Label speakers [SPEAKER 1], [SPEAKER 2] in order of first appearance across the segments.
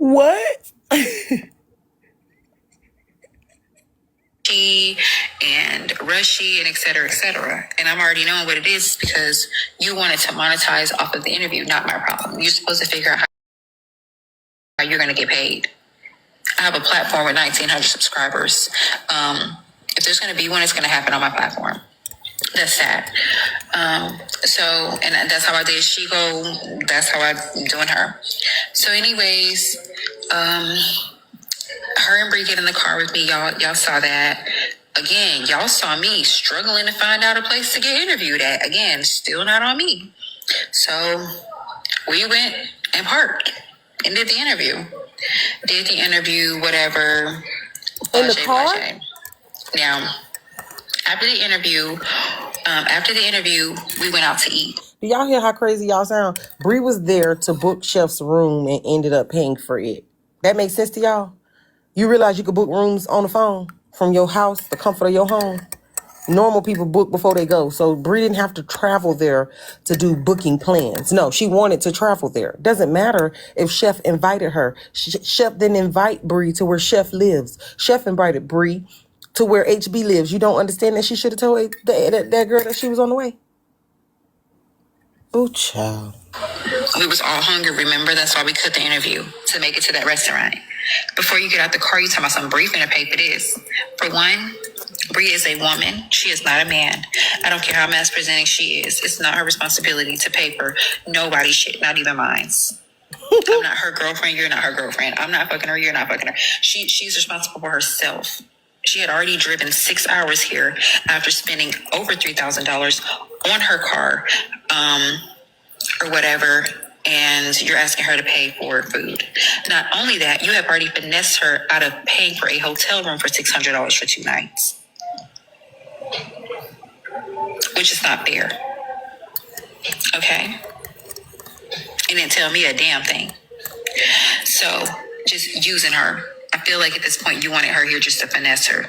[SPEAKER 1] What?
[SPEAKER 2] And rushy and et cetera, et cetera. And I'm already knowing what it is because you wanted to monetize off of the interview. Not my problem. You're supposed to figure out how you're going to get paid. I have a platform with 1,900 subscribers. If there's going to be one, it's going to happen on my platform. That's sad. And that's how I did Shigo. That's how I'm doing her. So anyways, her and Bree get in the car with me. Y'all saw that. Again, y'all saw me struggling to find out a place to get interviewed at. Again, still not on me. So we went and parked and did the interview. Whatever.
[SPEAKER 1] In the car?
[SPEAKER 2] Now, after the interview, we went out to eat.
[SPEAKER 1] Do y'all hear how crazy y'all sound? Bree was there to book Chef's room and ended up paying for it. That makes sense to y'all? You realize you could book rooms on the phone from your house, the comfort of your home? Normal people book before they go. So Bree didn't have to travel there to do booking plans. No, she wanted to travel there. Doesn't matter if Chef invited her. Chef didn't invite Bree to where Chef lives. Chef invited Bree to where HB lives. You don't understand that she should have told that girl that she was on the way? Oh, child.
[SPEAKER 2] We was all hungry, remember? That's why we cut the interview, to make it to that restaurant. Before you get out the car, you talking about some Bree finna pay for this. For one, Bree is a woman. She is not a man. I don't care how mass presenting she is. It's not her responsibility to pay for nobody's shit, not even mine. I'm not her girlfriend. You're not her girlfriend. I'm not fucking her. You're not fucking her. She's responsible for herself. She had already driven 6 hours here after spending over $3,000 on her car, or whatever, and you're asking her to pay for food. Not only that, you have already finessed her out of paying for a hotel room for $600 for 2 nights, which is not fair. Okay? And didn't tell me a damn thing. So, just using her. I feel like at this point you wanted her here just to finesse her.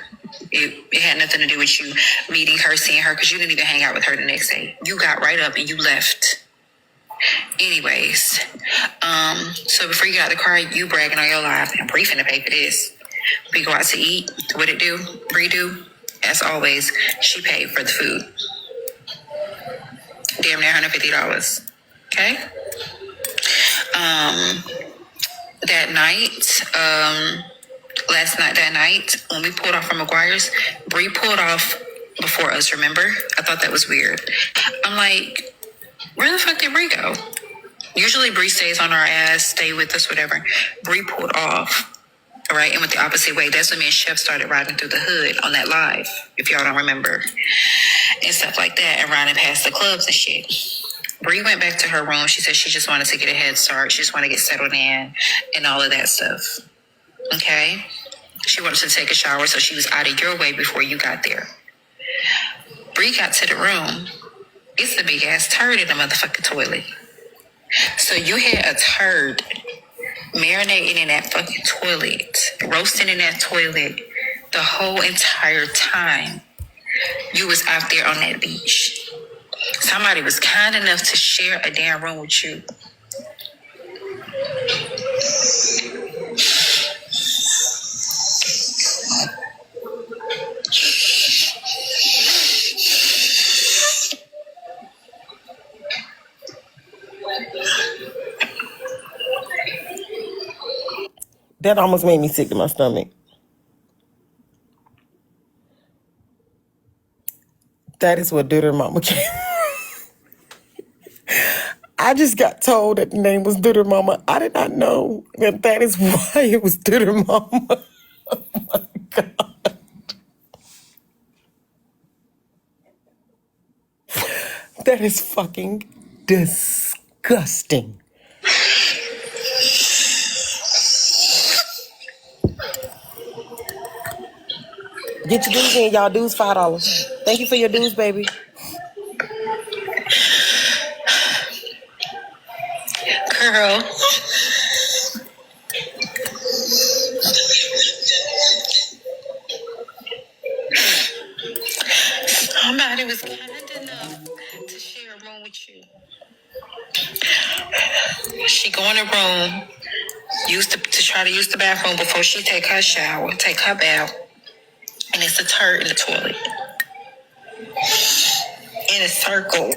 [SPEAKER 2] It had nothing to do with you meeting her, seeing her, because you didn't even hang out with her the next day. You got right up and you left. Anyways, so before you get out of the car, you bragging on your life and Bree finna pay for this. We go out to eat. What it do? Bree do? As always, she paid for the food. Damn near $150. Okay? That night, when we pulled off from McGuire's, Bree pulled off before us, remember? I thought that was weird. I'm like, where the fuck did Bree go? Usually Bree stays on our ass, stay with us, whatever. Bree pulled off, right, and went the opposite way. That's when me and Chef started riding through the hood on that live, if y'all don't remember, and stuff like that, and riding past the clubs and shit. Bree went back to her room. She said she just wanted to get a head start. She just wanted to get settled in and all of that stuff. Okay? She wanted to take a shower, so she was out of your way before you got there. Bree got to the room. It's a big ass turd in the motherfucking toilet. So you had a turd marinating in that fucking toilet, roasting in that toilet the whole entire time you was out there on that beach. Somebody was kind enough to share a damn room with you.
[SPEAKER 1] That almost made me sick to my stomach. That is what Duder Mama came. I just got told that the name was Duder Mama. I did not know that is why it was Duder Mama. Oh my God. That is fucking disgusting. Get your dues in, y'all. Dues $5. Thank you for your dues, baby.
[SPEAKER 2] Girl. Somebody was kind enough to share a room with you. She go in the room. used to try to use the bathroom before she take her shower, take her bath, and it's a turd in the toilet. In a circle.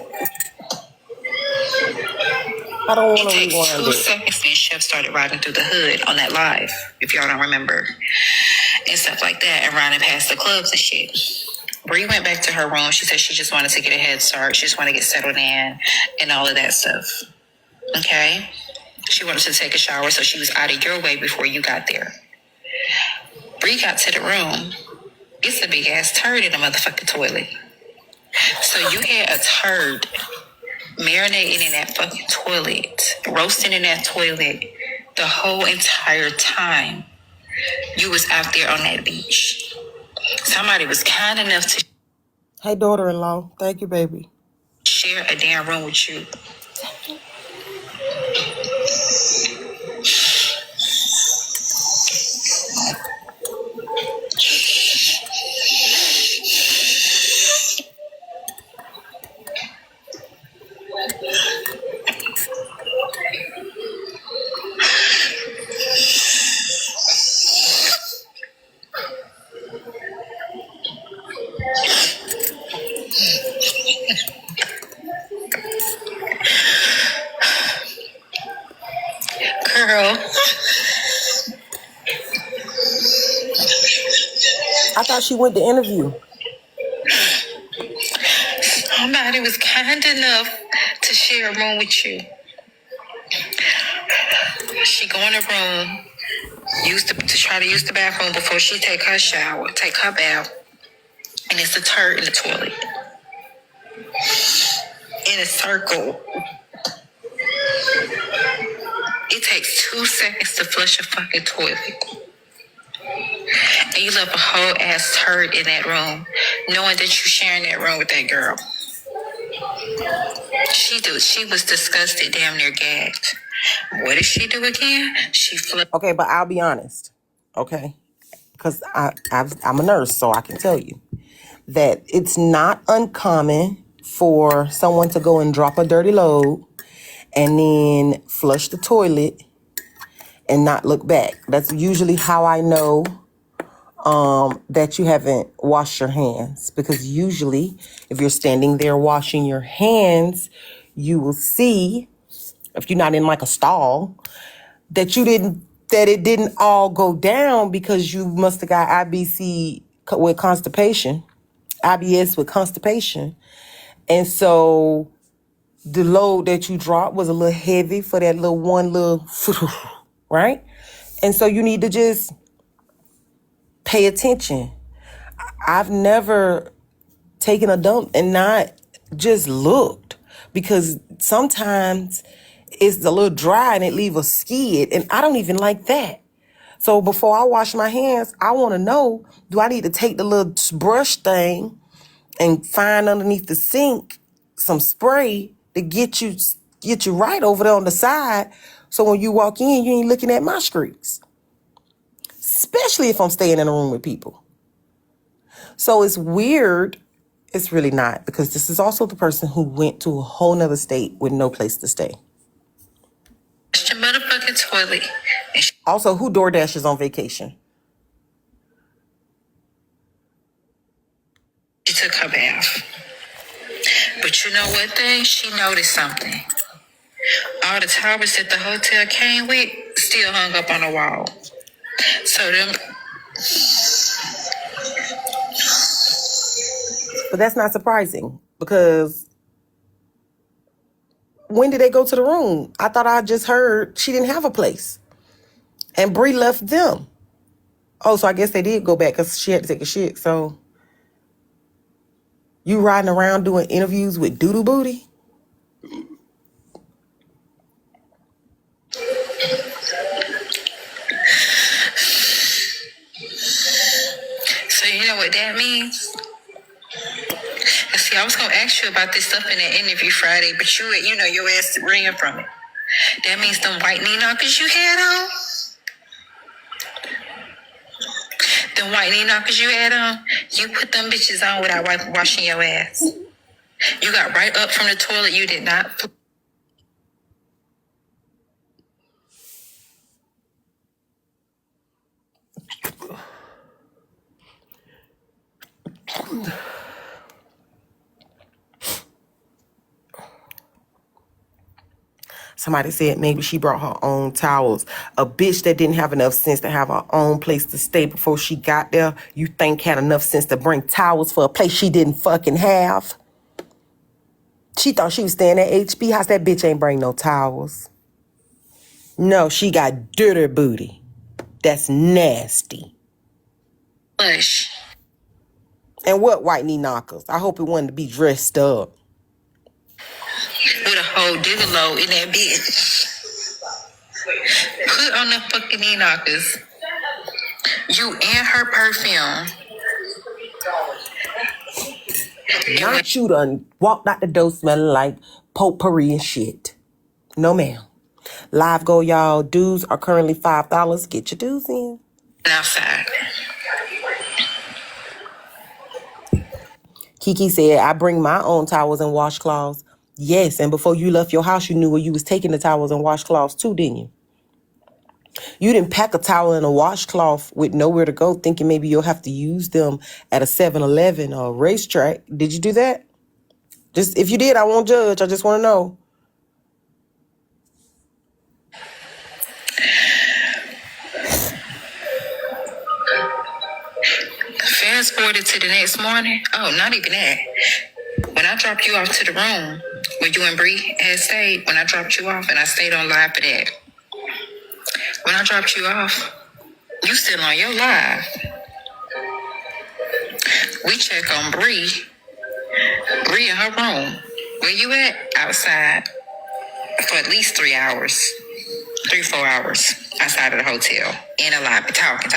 [SPEAKER 1] I don't want
[SPEAKER 2] It
[SPEAKER 1] to
[SPEAKER 2] takes
[SPEAKER 1] rewind
[SPEAKER 2] 2
[SPEAKER 1] it.
[SPEAKER 2] seconds and Chef started riding through the hood on that live, if y'all don't remember. And stuff like that, and riding past the clubs and shit. Bree went back to her room. She said she just wanted to get a head start. She just wanted to get settled in and all of that stuff. Okay? She wanted to take a shower, so she was out of your way before you got there. Bree got to the room. It's a big ass turd in the motherfucking toilet. So you had a turd marinating in that fucking toilet, roasting in that toilet the whole entire time you was out there on that beach. Somebody was kind enough to
[SPEAKER 1] Hey, daughter-in-law. Thank you, baby.
[SPEAKER 2] share a damn room with you. Girl,
[SPEAKER 1] I thought she went to interview.
[SPEAKER 2] somebody was kind enough to share a room with you. She go in the room, used to try to use the bathroom before she take her shower, take her bath, and it's a turd in the toilet. In a circle. It takes 2 seconds to flush a fucking toilet. And you left a whole ass turd in that room, knowing that you sharing that room with that girl. She was disgusted, damn near gagged. What did she do again? She flipped.
[SPEAKER 1] Okay, but I'll be honest. Okay? Because I'm a nurse, so I can tell you that it's not uncommon for someone to go and drop a dirty load and then flush the toilet and not look back. That's usually how I know that you haven't washed your hands, because usually if you're standing there washing your hands, you will see, if you're not in like a stall, that it didn't all go down because you must have got IBS with constipation. And so the load that you dropped was a little heavy for that little one little, right? And so you need to just pay attention. I've never taken a dump and not just looked, because sometimes it's a little dry and it leave a skid, and I don't even like that. So before I wash my hands, I want to know, do I need to take the little brush thing and find underneath the sink some spray to get you right over there on the side, so when you walk in, you ain't looking at my streaks. Especially if I'm staying in a room with people. So it's weird. It's really not, because this is also the person who went to a whole nother state with no place to stay.
[SPEAKER 2] Your motherfucking toilet. And
[SPEAKER 1] Also, who DoorDashes on vacation?
[SPEAKER 2] she took her bath. But you know what thing? She noticed something. All the towels that the hotel came with still hung up on the wall. So them.
[SPEAKER 1] But that's not surprising, because when did they go to the room? I thought I just heard she didn't have a place. And Bree left them. Oh, so I guess they did go back because she had to take a shit. So you riding around doing interviews with doodoo booty?
[SPEAKER 2] So you know what that means? See, I was gonna ask you about this stuff in that interview Friday, but you know your ass ringing from it. That means them white knee knockers you had on. Them white knee knockers you had on. You put them bitches on without washing your ass. You got right up from the toilet. You did not.
[SPEAKER 1] Somebody said maybe she brought her own towels. A bitch that didn't have enough sense to have her own place to stay before she got there, you think had enough sense to bring towels for a place she didn't fucking have? She thought she was staying at HB House. That bitch ain't bring no towels. No, she got dirty booty. That's nasty.
[SPEAKER 2] Push.
[SPEAKER 1] And what white knee knockers? I hope it wasn't to be dressed up.
[SPEAKER 2] With a whole gigolo in that bitch. Put on the fucking knee knockers. You and her perfume.
[SPEAKER 1] Not you done walked out the door smelling like potpourri and shit. No, ma'am. Live go, y'all. Dues are currently $5. Get your dues in.
[SPEAKER 2] Outside.
[SPEAKER 1] Kiki said, I bring my own towels and washcloths. Yes, and before you left your house, you knew where you was taking the towels and washcloths too, didn't you? You didn't pack a towel and a washcloth with nowhere to go, thinking maybe you'll have to use them at a 7-Eleven or a racetrack. Did you do that? Just if you did, I won't judge. I just want to know.
[SPEAKER 2] Fast forwarded to the next morning. Oh, not even that. When I dropped you off to the room where you and Bree had stayed, when I dropped you off, and I stayed on live for that. When I dropped you off, you still on your live. We check on Bree in her room. Where you at? Outside. For at least 3 hours. 3-4 hours outside of the hotel. In a lobby. Talking.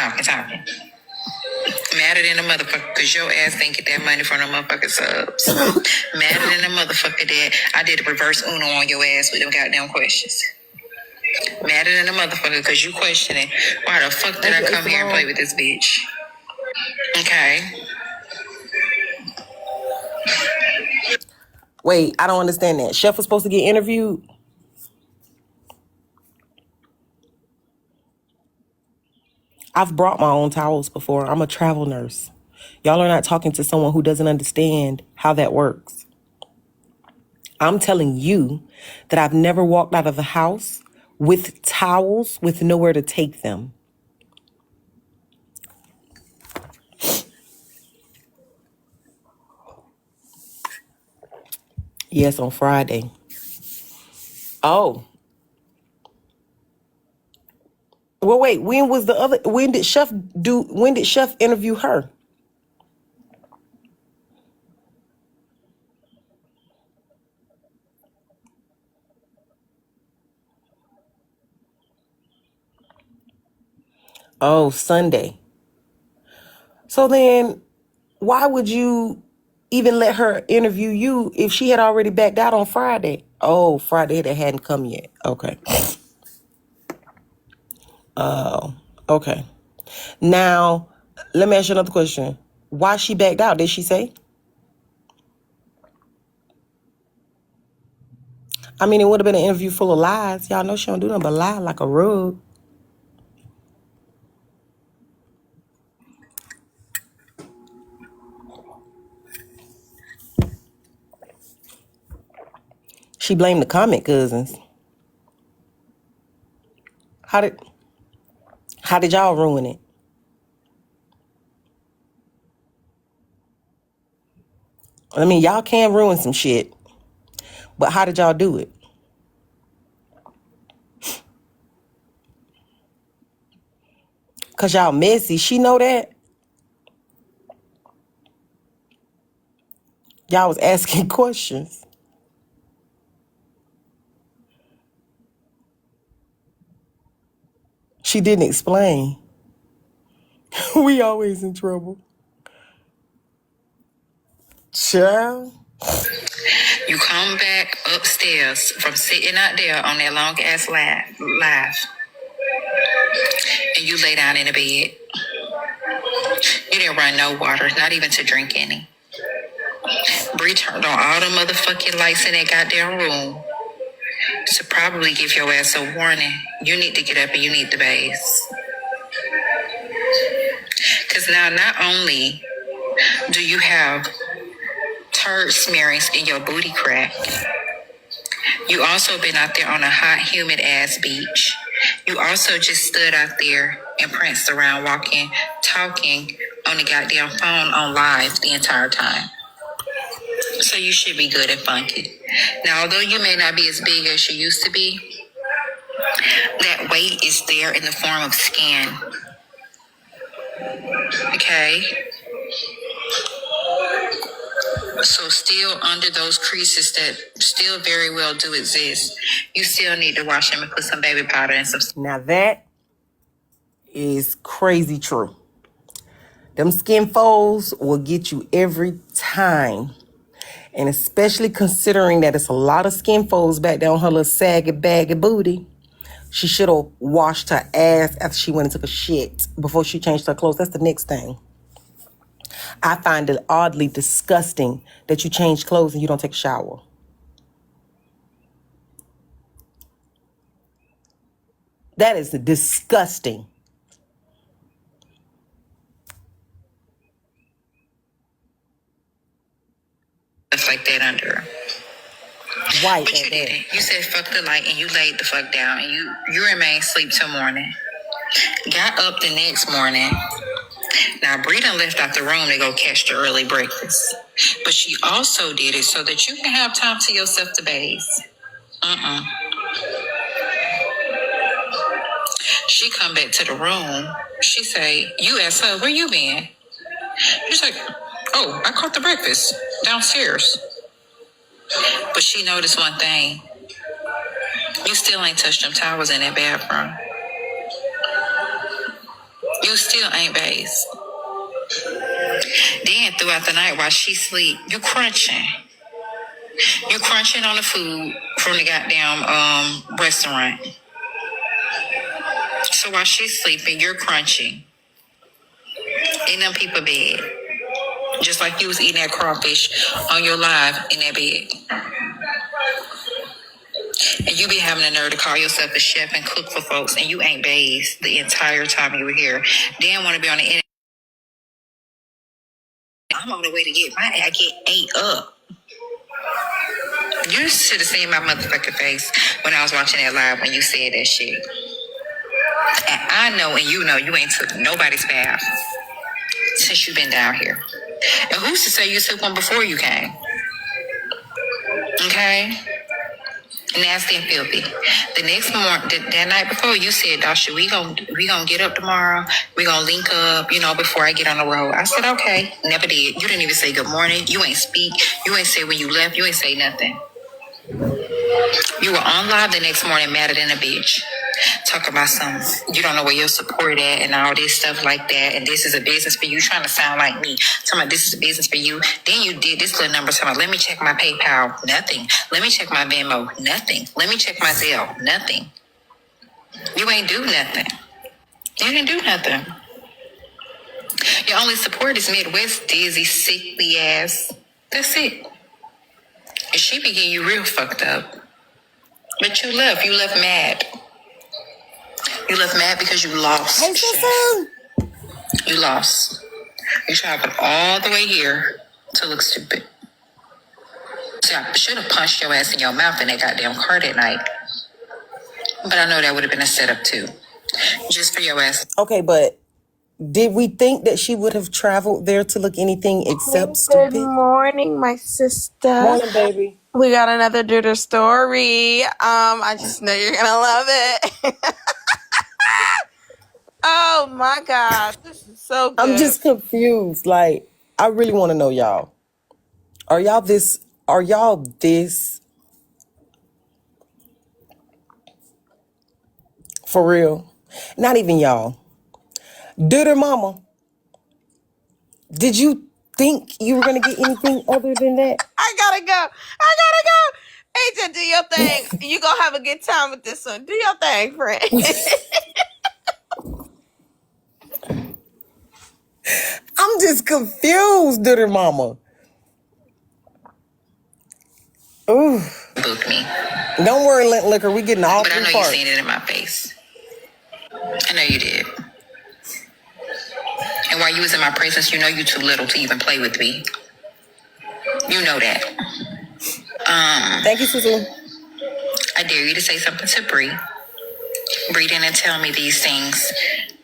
[SPEAKER 2] Madder than a motherfucker because your ass didn't get that money from the motherfucking subs. Madder than a motherfucker that I did a reverse Uno on your ass with them goddamn questions. Madder than a motherfucker because you questioning why the fuck did I come here and play with this bitch? Okay.
[SPEAKER 1] Wait, I don't understand that. Chef was supposed to get interviewed? I've brought my own towels before. I'm a travel nurse. Y'all are not talking to someone who doesn't understand how that works. I'm telling you that I've never walked out of the house with towels with nowhere to take them. Yes, on Friday. Oh. Well, wait, when did Chef interview her? Oh, Sunday. So then why would you even let her interview you if she had already backed out on Friday? Oh, Friday that hadn't come yet. Okay. Oh, okay. Now, let me ask you another question. Why she backed out, did she say? I mean, it would have been an interview full of lies. Y'all know she don't do nothing but lie like a rug. She blamed the comment cousins. How did y'all ruin it? I mean, y'all can ruin some shit, but how did y'all do it? Cause y'all messy. She know that. Y'all was asking questions. She didn't explain. We always in trouble. Child.
[SPEAKER 2] You come back upstairs from sitting out there on that long ass live, and you lay down in the bed. You didn't run no water, not even to drink any. Bree turned on all the motherfucking lights in that goddamn room to probably give your ass a warning. You need to get up and you need to bathe. Because now not only do you have turd smearings in your booty crack, You also been out there on a hot, humid ass beach. You also just stood out there and pranced around, walking, talking on the goddamn phone on live the entire time. So you should be good and funky. Now, although you may not be as big as you used to be, that weight is there in the form of skin. Okay? So still under those creases that still very well do exist, you still need to wash them and put some baby powder and some.
[SPEAKER 1] Now that is crazy true. Them skin folds will get you every time. And especially considering that it's a lot of skin folds back there on her little saggy baggy booty. She should have washed her ass after she went and took a shit before she changed her clothes. That's the next thing. I find it oddly disgusting that you change clothes and you don't take a shower. That is disgusting.
[SPEAKER 2] Stuff like that under her.
[SPEAKER 1] White
[SPEAKER 2] But you didn't. You said fuck the light and you laid the fuck down and you remained asleep till morning. Got up the next morning. Now, Bree done left out the room to go catch the early breakfast. But she also did it so that you can have time to yourself to bathe. She come back to the room. She say, you ask her, where you been? She's like, oh, I caught the breakfast downstairs. But she noticed one thing. You still ain't touched them towels in that bathroom. You still ain't bathed. Then throughout the night while she sleep, you crunching. You crunching on the food from the goddamn restaurant. So while she's sleeping, you're crunching in them people bed. Just like you was eating that crawfish on your live in that bed. And you be having the nerve to call yourself a chef and cook for folks, and you ain't bathed the entire time you were here. Then want to be on the internet. I'm on the way to get my I get ate up. You should have seen my motherfucking face when I was watching that live when you said that shit. And I know and you know you ain't took nobody's bath since you've been down here. And who's to say you took one before you came? Okay? Nasty and filthy. The next morning, that night before, you said, Dasha, we gonna get up tomorrow. We gonna link up, before I get on the road. I said, okay. Never did. You didn't even say good morning. You ain't speak. You ain't say when you left. You ain't say nothing. You were on live the next morning, madder than a bitch. Talk about you don't know where your support at and all this stuff like that. And this is a business for you, trying to sound like me. Talking about this is a business for you. Then you did this little number. Talking about, let me check my PayPal. Nothing. Let me check my Venmo. Nothing. Let me check my Zelle. Nothing. You ain't do nothing. You didn't do nothing. Your only support is Midwest dizzy, sickly ass. That's it. And she be getting you real fucked up. But you left. You left mad. You left mad because you lost.
[SPEAKER 1] Hey, sister.
[SPEAKER 2] You lost. You traveled all the way here to look stupid. See, I should have punched your ass in your mouth in that goddamn car that night. But I know that would have been a setup too. Just for your ass.
[SPEAKER 1] Okay, but did we think that she would have traveled there to look anything except stupid?
[SPEAKER 3] Good morning, my sister.
[SPEAKER 1] Morning, baby.
[SPEAKER 3] We got another Duder story. I just know you're gonna love it. Oh my God, this is so good.
[SPEAKER 1] I'm just confused. Like, I really want to know y'all. Are y'all this for real? Not even y'all. Duder mama, did you think you were going to get anything other than that?
[SPEAKER 3] I gotta go. Agent, do your thing. You gonna have a good time with this one. Do your thing, friend.
[SPEAKER 1] I'm just confused, Duder mama. Ooh.
[SPEAKER 2] Book me.
[SPEAKER 1] Don't worry, Lint Liquor. We getting all
[SPEAKER 2] But I
[SPEAKER 1] three
[SPEAKER 2] know
[SPEAKER 1] parts.
[SPEAKER 2] you seen it in my face. I know you did. And while you was in my presence, you know you too little to even play with me. You know that.
[SPEAKER 1] Thank you, Susan.
[SPEAKER 2] I dare you to say something to Bree. Bree didn't tell me these things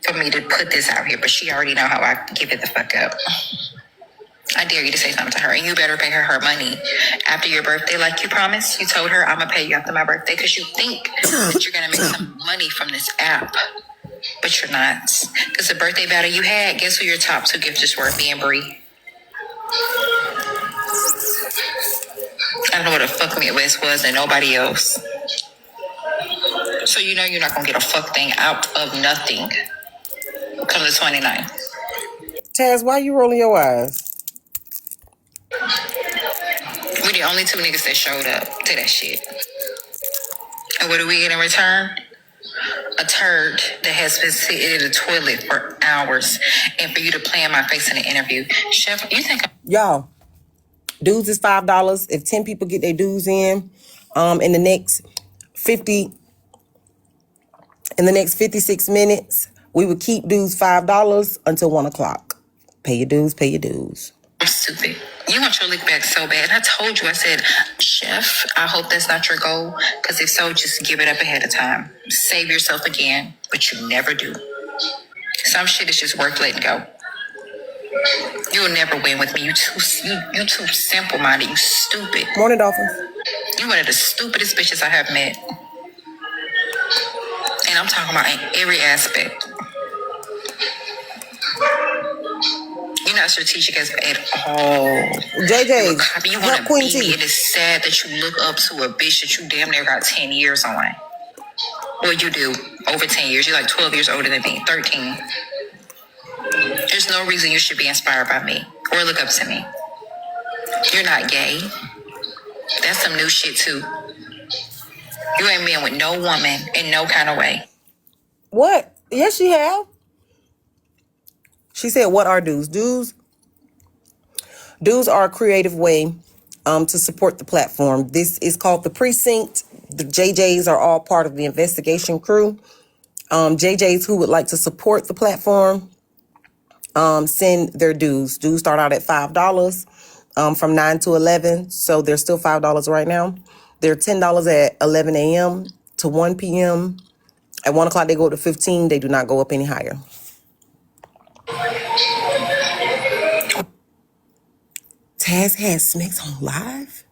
[SPEAKER 2] for me to put this out here, but she already know how I give it the fuck up. I dare you to say something to her, and you better pay her money after your birthday, like you promised. You told her, I'm gonna pay you after my birthday because you think that you're gonna make some money from this app, but you're not. Because the birthday battle you had, guess who your top two gifters were? Me and Bree. I don't know what the fuck Midwest was and nobody else. So you know you're not gonna get a fuck thing out of nothing come the 29th.
[SPEAKER 1] Taz, why you rolling your eyes?
[SPEAKER 2] We the only two niggas that showed up to that shit. And what do we get in return? A turd that has been sitting in the toilet for hours. And for you to play in my face in an interview. Chef, you think
[SPEAKER 1] Y'all, dues is $5. If 10 people get their dues in the next 56 minutes, we would keep dues $5 until 1 o'clock. Pay your dues, pay your dues.
[SPEAKER 2] I'm stupid? You want your lick back so bad. I told you, I said, Chef, I hope that's not your goal. Because if so, just give it up ahead of time. Save yourself again, but you never do. Some shit is just worth letting go. You'll never win with me. You too simple-minded. You stupid.
[SPEAKER 1] Morning, Dolphins.
[SPEAKER 2] You one of the stupidest bitches I have met. And I'm talking about in every aspect. You're not strategic at all.
[SPEAKER 1] JJ,
[SPEAKER 2] You want
[SPEAKER 1] help
[SPEAKER 2] to
[SPEAKER 1] Queen
[SPEAKER 2] be me,
[SPEAKER 1] T.
[SPEAKER 2] and it's sad that you look up to a bitch that you damn near got 10 years on. Well, you do. Over 10 years. You're like 12 years older than me. 13. There's no reason you should be inspired by me or look up to me. You're not gay. That's some new shit, too. You ain't been with no woman in no kind of way.
[SPEAKER 1] What? Yes, she have. She said, what are dues? Dues are a creative way to support the platform. This is called The Precinct. The JJs are all part of the investigation crew. JJs who would like to support the platform, send their dues. Dues start out at $5 from 9 to 11. So they're still $5 right now. They're $10 at 11 a.m. to 1 p.m. At 1 o'clock, they go up to 15. They do not go up any higher. Taz has Smacks on live?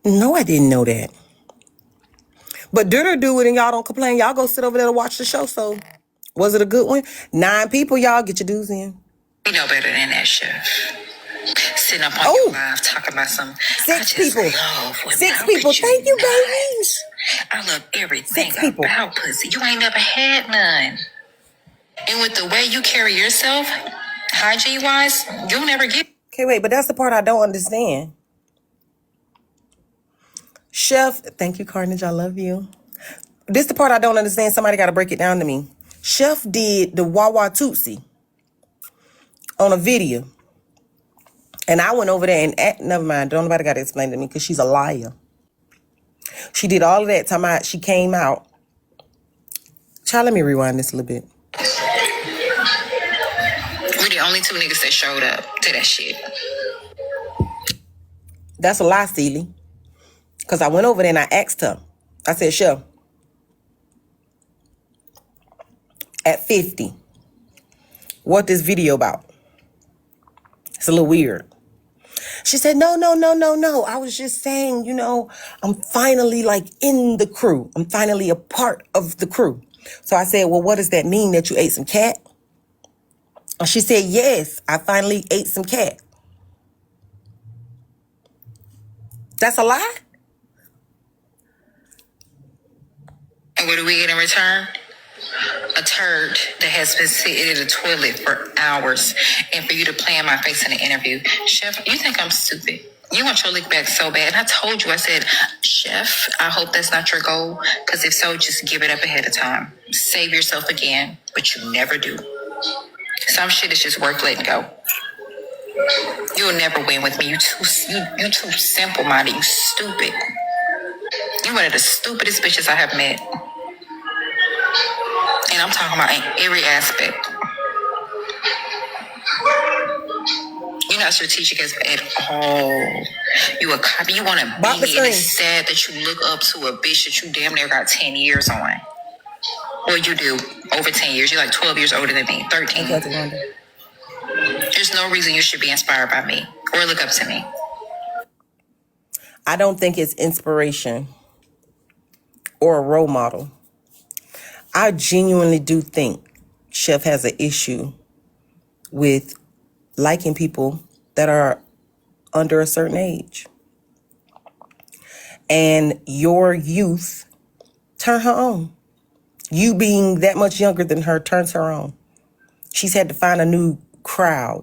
[SPEAKER 1] No, I didn't know that. But dinner do it and y'all don't complain. Y'all go sit over there to watch the show. So was it a good one? 9 people, y'all get your dues in.
[SPEAKER 2] You know better than that, Chef. Sitting up on your live talking about some
[SPEAKER 1] 6 people.
[SPEAKER 2] Love
[SPEAKER 1] 6 people. Thank you, babies.
[SPEAKER 2] I love everything
[SPEAKER 1] 6 people.
[SPEAKER 2] about pussy. You ain't never had none. And with the way you carry yourself, hygiene-wise, you'll never get.
[SPEAKER 1] Okay, wait, but that's the part I don't understand. Chef, thank you, Carnage. I love you. This the part I don't understand. Somebody got to break it down to me. Chef did the Wawa Tootsie on a video. And I went over there and never mind. Don't nobody got to explain to me because she's a liar. She did all of that time she came out. Child, let me rewind this a little bit.
[SPEAKER 2] We're the only 2 niggas that showed up to that shit.
[SPEAKER 1] That's a lie, Celie. Because I went over there and I asked her. I said, Chef, at 50, what this video about? It's a little weird. She said, no. I was just saying, I'm finally like in the crew. I'm finally a part of the crew. So I said, well, what does that mean, that you ate some cat? And she said, yes, I finally ate some cat. That's a lie?
[SPEAKER 2] And what do we get in return? A turd that has been sitting in the toilet for hours. And for you to play in my face in an interview. Chef, you think I'm stupid? You want your lick back so bad. And I told you, I said, Chef, I hope that's not your goal. Because if so, just give it up ahead of time. Save yourself again, but you never do. Some shit is just worth letting go. You'll never win with me. You too simple-minded. You stupid. You one of the stupidest bitches I have met. And I'm talking about in every aspect. You're not strategic at all. You a copy. You want to
[SPEAKER 1] Bop the
[SPEAKER 2] be me, and it's
[SPEAKER 1] screen.
[SPEAKER 2] sad that you look up to a bitch that you damn near got 10 years on. Well, you do over 10 years. You're like 12 years older than me, 13.
[SPEAKER 1] Okay, Wanda.
[SPEAKER 2] There's no reason you should be inspired by me or look up to me.
[SPEAKER 1] I don't think it's inspiration or a role model. I genuinely do think Chef has an issue with liking people that are under a certain age. And your youth turn her on. You being that much younger than her turns her on. She's had to find a new crowd.